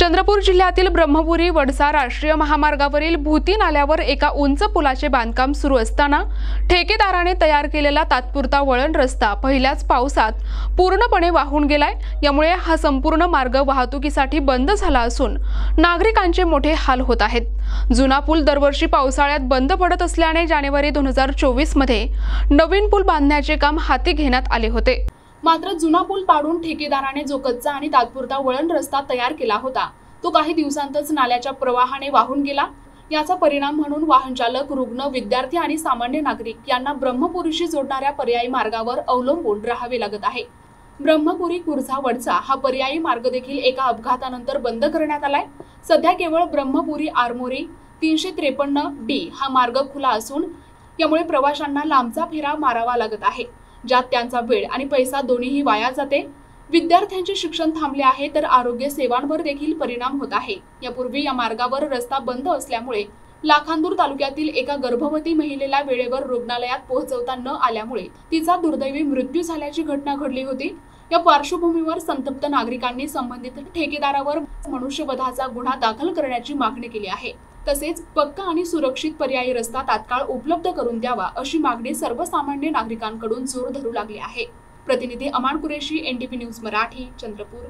चंद्रपूर जिल्ह्यातील ब्रह्मपुरी वडसा राष्ट्रीय महामार्गावरील भूती नाल्यावर एका उंच पुलाचे बांधकाम सुरू असताना ठेकेदाराने तयार केलेला तात्पुरता वळण रस्ता पहिल्याच पावसात पूर्णपणे वाहून गेलाय। यामुळे हा संपूर्ण मार्ग वाहतुकीसाठी बंद झाला असून नागरिकांचे मोठे हाल होत आहेत। जुना पूल दरवर्षी पावसाळ्यात बंद पडत असल्याने जानेवारी 2024 मध्ये नवीन पूल बांधण्याचे काम हाती घेण्यात आले होते। मात्र जुना पूल पाडून ठेकेदाराने जो कच्चा आणि तात्पुरता वळण रस्ता तयार केला होता तो काही दिवसांतच नाल्याच्या प्रवाहाने वाहून गेला। याचा परिणाम म्हणून वाहन चालक, रुग्ण, विद्यार्थी आणि सामान्य नागरिक यांना ब्रह्मपुरीशी जोडणाऱ्या पर्यायी मार्गावर अवलंबून राहावे लागत आहे। ब्रह्मपुरी कुर्झा वडसा हा पर्यायी मार्ग देखील एका अपघातानंतर बंद करण्यात आलाय। सध्या केवळ ब्रह्मपुरी आरमोरी 353D हा मार्ग खुला असून यामुळे प्रवाशांना लांबचा फेरा मारावा लागत आहे, ज्यात त्यांचा वेळ आणि पैसा दोन्हीही वाया जाते। विद्यार्थ्यांचे शिक्षण थांबले आहे तर आरोग्य सेवांवर देखील परिणाम होत आहे। यापूर्वी या मार्गावर रस्ता बंद असल्यामुळे लाखांदूर तालुक्यातील एका गर्भवती महिलेला वेळेवर रुग्णालयात पोहोचवता न आल्यामुळे तिचा दुर्दैवी मृत्यू झाल्याची घटना घडली होती। या पार्श्वभूमीवर संतप्त नागरिकांनी संबंधित ठेकेदारावर मनुष्यवधाचा गुन्हा दाखल करण्याची मागणी केली आहे। तसेच पक्का आणि सुरक्षित पर्यायी रस्ता तात्काळ उपलब्ध करून द्यावा अशी मागणी सर्वसामान्य नागरिकांकडून जोर धरू लागली आहे। प्रतिनिधी अमान कुरेशी, NTP न्यूज मराठी, चंद्रपूर।